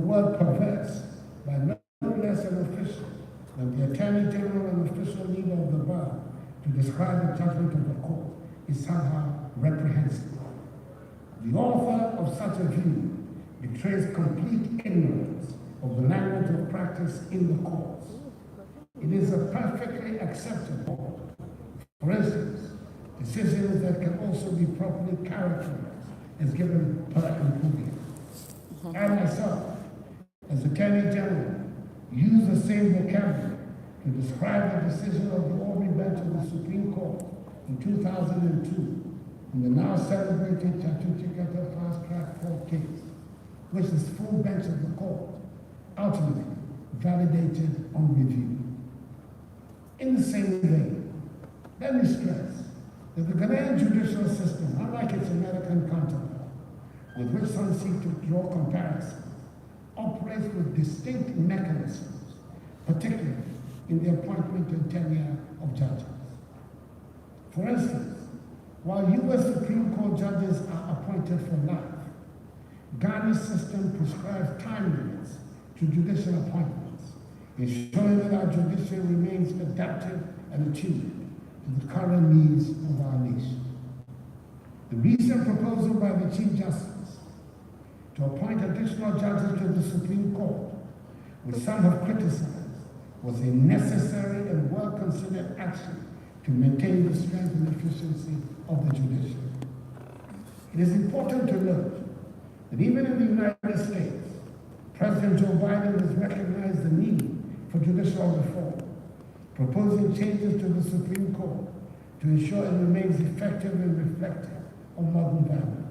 word perverse by no less an official than the Attorney General and official leader of the bar to describe the judgment of the court is somehow reprehensible. The author of such a view betrays complete ignorance of the language of practice in the courts. It is a perfectly acceptable, for instance, decisions that can also be properly characterized as given per impugnio. I myself, as Attorney General, use the same vocabulary to describe the decision of the ordinary bench of the Supreme Court in 2002 in the now celebrated Chatuchikata Fast Track Court case, which this full bench of the court ultimately validated on review. In the same vein, let me stress that the Ghanaian judicial system, unlike its American counterpart, with which some seek to draw comparisons, operates with distinct mechanisms, particularly in the appointment and tenure of judges. For instance, while U.S. Supreme Court judges are appointed for life, Ghana's system prescribes time limits to judicial appointments, ensuring that our judiciary remains adaptive and attuned to the current needs of our nation. The recent proposal by the Chief Justice to appoint additional judges to the Supreme Court, which some have criticized, was a necessary and well-considered action to maintain the strength and efficiency of the judiciary. It is important to note that even in the United States, President Joe Biden has recognized the need for judicial reform, proposing changes to the Supreme Court to ensure it remains effective and reflective of modern values.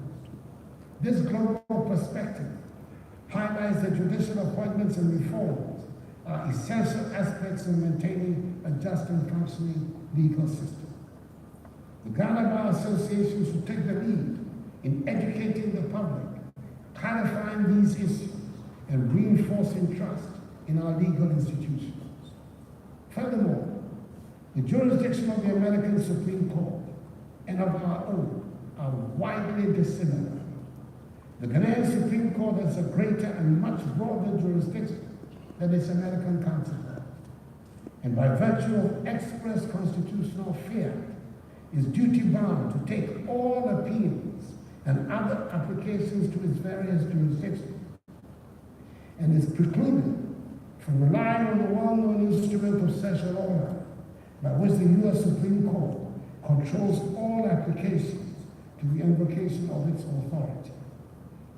This global perspective highlights that judicial appointments and reforms are essential aspects of maintaining a just and functioning legal system. The Ghana Bar Association should take the lead in educating the public, clarifying these issues, and reinforcing trust in our legal institutions. Furthermore, the jurisdiction of the American Supreme Court and of our own are widely dissimilar. The Ghanaian Supreme Court has a greater and much broader jurisdiction than its American counterpart, and by virtue of express constitutional fiat, is duty-bound to take all appeals and other applications to its various jurisdictions, and is precluded from relying on the well-known instrument of session order, by which the U.S. Supreme Court controls all applications to the invocation of its authority.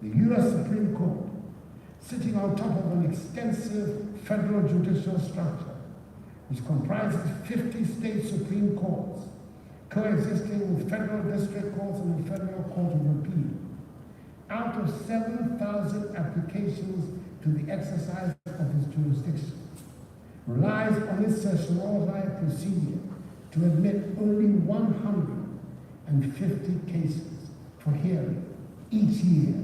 The U.S. Supreme Court, sitting on top of an extensive federal judicial structure, which comprises 50 state Supreme Courts, coexisting with federal district courts and the Federal Court of Appeal. Out of 7,000 applications to the exercise of its jurisdiction, relies on its certiorari procedure to admit only 150 cases for hearing each year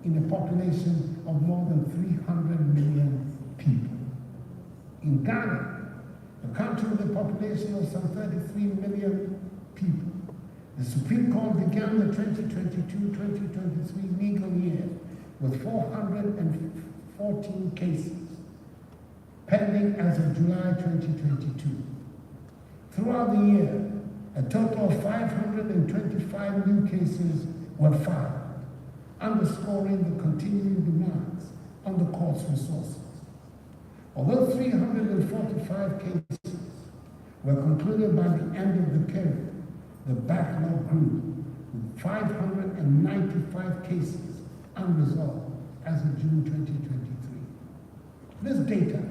in a population of more than 300 million people. In Ghana, a country with a population of some 33 million people, the Supreme Court began the 2022-2023 legal year with 414 cases pending as of July 2022. Throughout the year, a total of 525 new cases were filed, underscoring the continuing demands on the court's resources. Although 345 cases were concluded by the end of the period, the backlog grew, with 595 cases unresolved as of June 2023. This data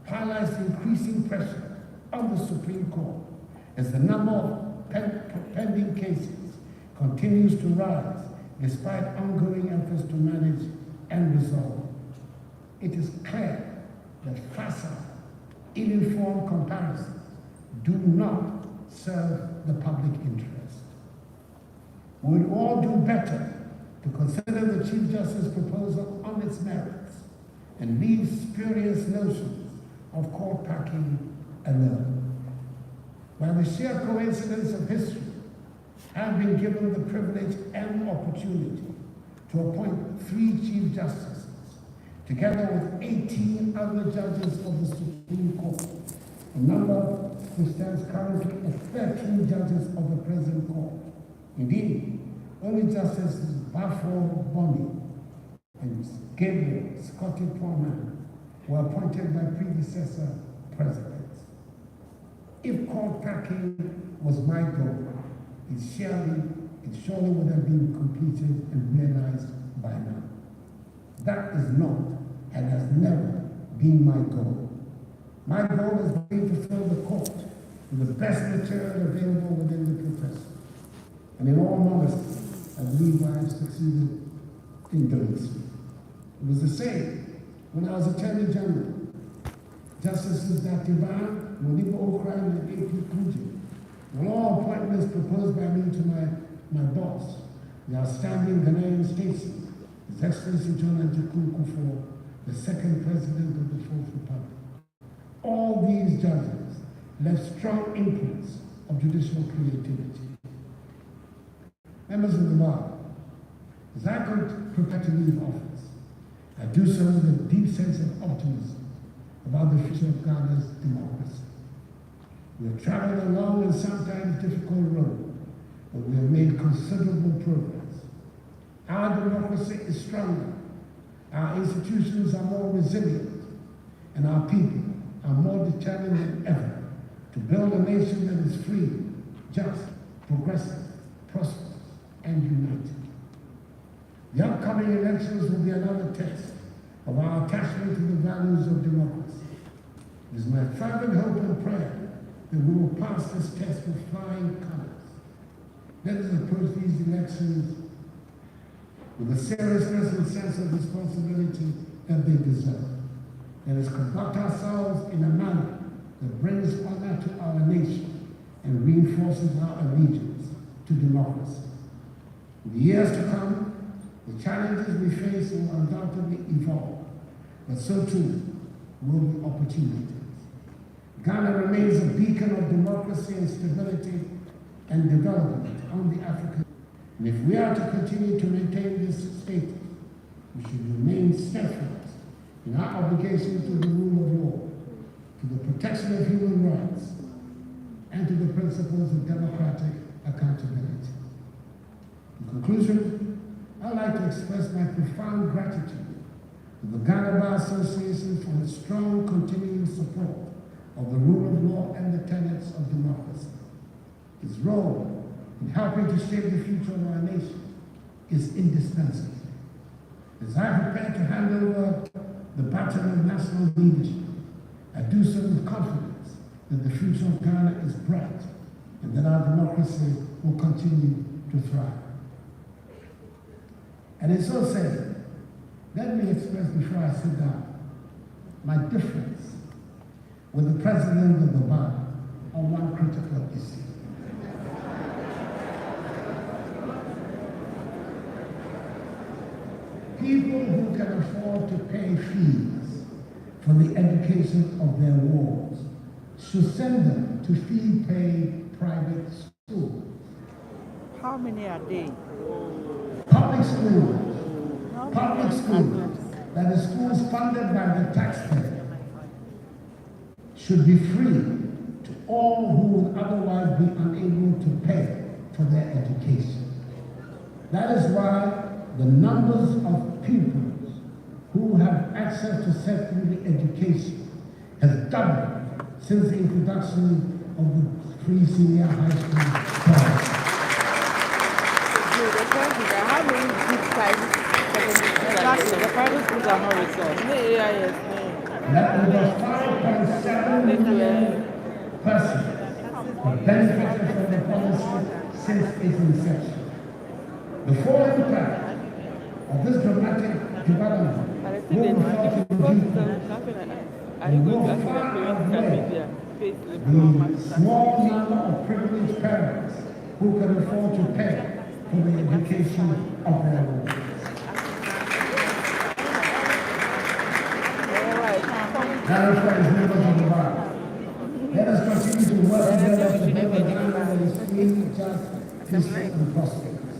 highlights the increasing pressure on the Supreme Court as the number of pending cases continues to rise despite ongoing efforts to manage and resolve. It is clear that facile, ill-informed comparisons do not serve the public interest. We would all do better to consider the Chief Justice's proposal on its merits and leave spurious notions of court packing alone. By the sheer coincidence of history, have been given the privilege and opportunity to appoint 3 Chief Justices together with 18 other judges of the Supreme Court. A number which stands currently at 13 judges of the present court. Indeed, only Justices Bafo Boni and Gabriel Scotty Pullman were appointed by predecessor presidents. If court packing was my goal, it surely would have been completed and realized by now. That is not and has never been my goal. My goal has been to fill the court with the best material available within the profession. And in all honesty, I believe I have succeeded in doing so. It was the same when I was Attorney General. Justices Datiba, Moniba Okran, and A.P. Kuji were all appointments proposed by me to my boss, the outstanding Ghanaian statesman, His Excellency John Ajikun Kufuor, the second president of the Fourth Republic. All these judges left strong imprints of judicial creativity. Members of the bar, as I prepare to leave office, I do so with a deep sense of optimism about the future of Ghana's democracy. We have traveled a long and sometimes difficult road, but we have made considerable progress. Our democracy is stronger, our institutions are more resilient, and our people are more determined than ever to build a nation that is free, just, progressive, prosperous, and united. The upcoming elections will be another test of our attachment to the values of democracy. It is my fervent hope and prayer that we will pass this test with flying colors. Let us approach these elections with the seriousness and sense of responsibility that they deserve. Let us conduct ourselves in a manner that brings honor to our nation and reinforces our allegiance to democracy. In the years to come, the challenges we face will undoubtedly evolve, but so too will be opportunities. Ghana remains a beacon of democracy and stability and development on the African. And if we are to continue to maintain this status, we should remain steadfast in our obligation to the rule of law, to the protection of human rights, and to the principles of democratic accountability. In conclusion, I'd like to express my profound gratitude to the Ghana Bar Association for its strong continuing support of the rule of law and the tenets of democracy. Its role in helping to shape the future of our nation is indispensable. As I prepare to hand over the baton of national leadership, I do so with confidence that the future of Ghana is bright and that our democracy will continue to thrive. And in so saying, let me express before I sit down my difference with the president of the bar on one critical issue. People who can afford to pay fees for the education of their wards should send them to fee-paid private schools. How many are they? Public schools, that is schools funded by the taxpayer, should be free to all who would otherwise be unable to pay for their education. That is why the numbers of pupils who have access to secondary education has doubled since the introduction of the free senior high school policy. How many big the private schools are not resourced. That over 5.7 million persons have benefited from the policy since its inception. The full impact of this dramatic development will be felt in due and will far outweigh the small number of privileged parents who can afford to pay for the education of their own. Members of the bar, let us continue to work together to build a Ghana that is free, just, peaceful, and prosperous.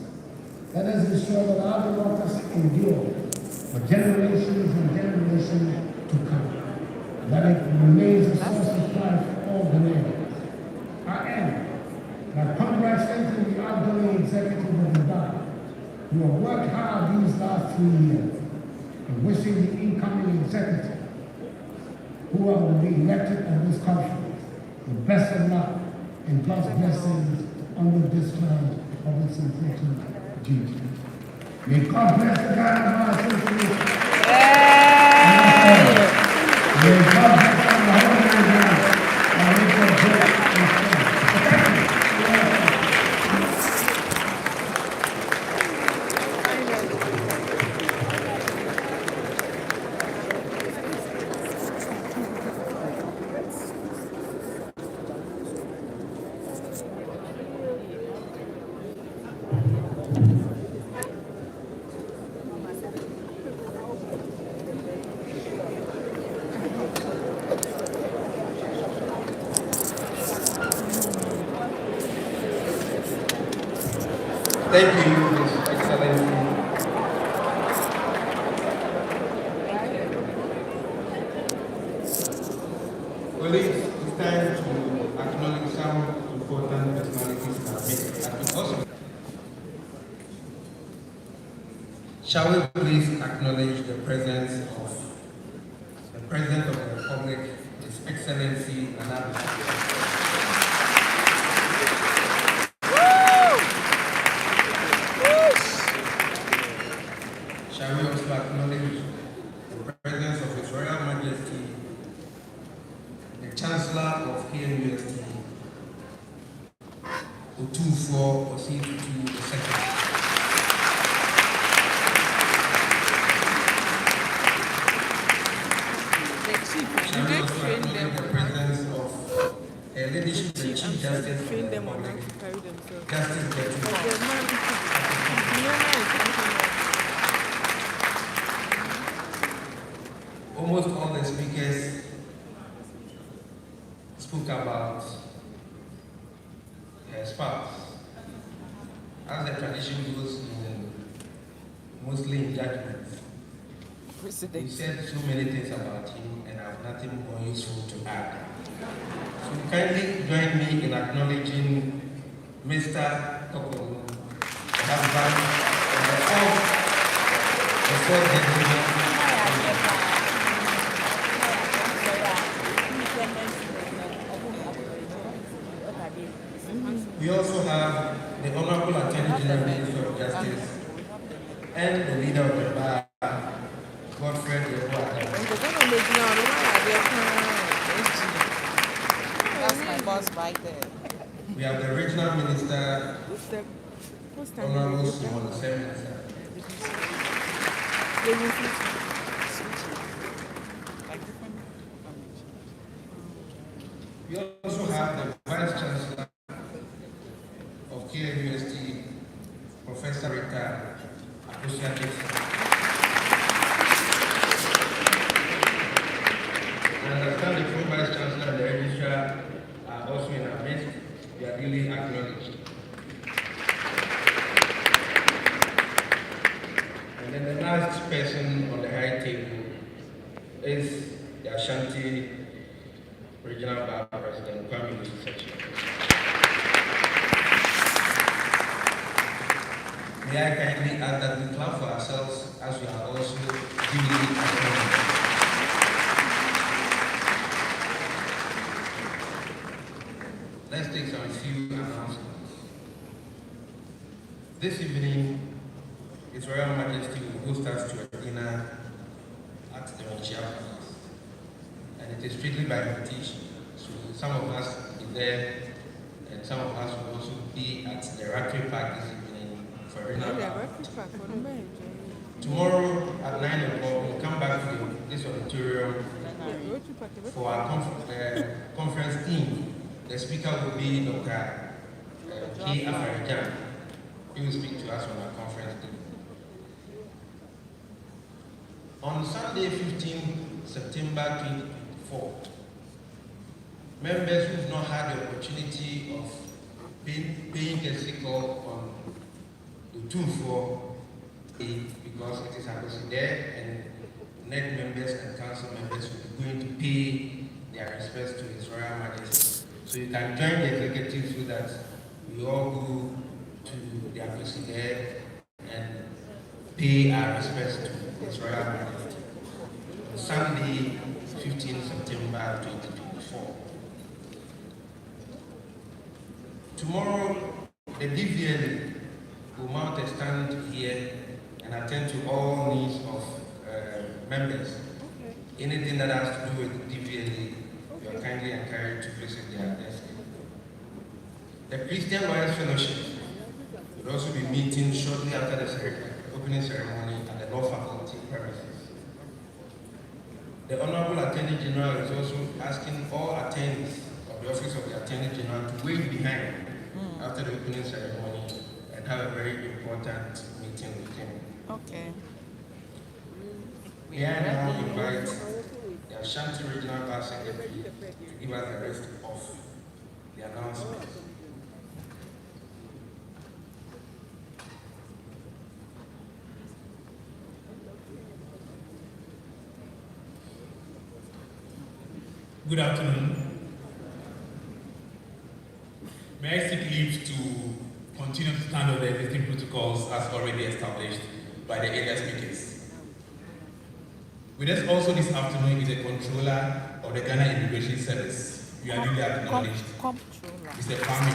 Let us ensure that our democracy endures for generations and generations. that it remains a source of pride for all Ghanaians. I am, by congratulating the outgoing executive of the bar, who have worked hard these last 3 years, and wishing the incoming executive, who will be elected at this conference, the best of luck and God's blessings on the discharge of its important duty. May God bless the Ghana Bar Association. May God bless our organizers and make them great and strong. Thank you. Thank you, His Excellency. Colleagues, it's time to acknowledge some important personalities that make also. Shall we please acknowledge the presence of the President of the Republic, His Excellency Nana. Shall we also acknowledge the presence of His Royal Majesty, the Chancellor of KNUST, Otufo Osei-Tutu II. Shall we also acknowledge the presence of Her Ladyship, the Chief Justice of the Republic, Justice Gertrude. Almost all the speakers spoke about their spouse. As the tradition goes mostly in judgments, we said so many things about him and I have nothing more useful to add. So kindly join me in acknowledging Mr. Kokolo, the husband of the fourth gentleman. We also have the Honorable Attorney General Minister of Justice and the leader of the bar, Godfred Yeboah. That's my boss right there. We have the Regional Minister, Honorable Simon Seyram. We also have the Vice Chancellor of KNUST, Professor Rita Akosia-Jackson. I understand the full Vice Chancellor and the Registrar are also in our midst. We are really acknowledged. And then the last person on the high table is the Ashanti Regional Bar President, Kwame Yusuf. May I kindly ask that we clap for ourselves as we are also duly acknowledged. Let's take some few announcements. This evening, His Royal Majesty will host us to a dinner at the Onitsha Palace. And it is strictly by invitation. So some of us will be there, and some of us will also be at the Rugby Park this evening for dinner. Tomorrow at 9 o'clock, we'll come back to this auditorium for our conference theme. The speaker will be Dr. K. Afarijan. He will speak to us on our conference theme. On Sunday, 15 September 2024, members who have not had the opportunity of paying a sickle on the 2-4 because it is ambassador and NEC members and council members will be going to pay their respects to His Royal Majesty. So you can join the executive so that we all go to the ambassador and pay our respects to His Royal Majesty. Sunday, 15 September 2024. Tomorrow, the DVL will mount a stand here and attend to all needs of members. Anything that has to do with DVL, you are kindly encouraged to visit their desk. The Christian Lawyers Fellowship will also be meeting shortly after the opening ceremony at the law faculty premises. The Honorable Attorney General is also asking all attorneys of the Office of the Attorney General to wait behind after the opening ceremony and have a very important meeting with him. Okay. May I now invite the Ashanti Regional Bar Secretary to give us the rest of the announcement. Good afternoon. May I seek leave to continue to stand on the existing protocols as already established by the earlier speakers. With us also this afternoon is the controller of the Ghana Immigration Service. You are duly acknowledged. Mr. Kwame.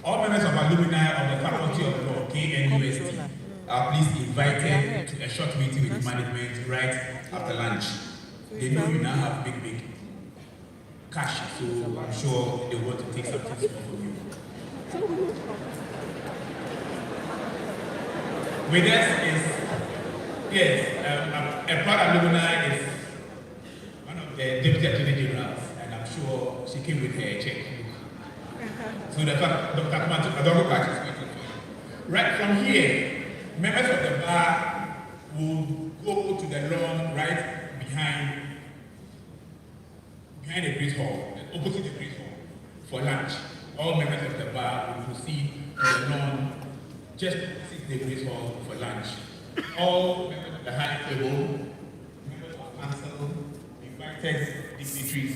All members of alumni of the Faculty of Law, KNUST, are please invited to a short meeting with the management right after lunch. They know you now have big cash, so I'm sure they want to take something from you. With us is, a proud alumni is one of the Deputy Attorney Generals, and I'm sure she came with her checkbook. So the fact, Dr. Adongo Patch is waiting for you. Right from here, members of the bar will go to the lawn right behind the Great Hall, opposite the Great Hall, for lunch. All members of the bar will proceed to the lawn just opposite the Great Hall for lunch. All members of the high table, members of council, invited dignitaries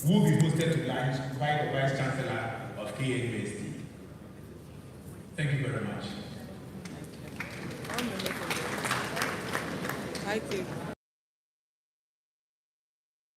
will be hosted to lunch by the Vice Chancellor of KNUST. Thank you very much. Thank you.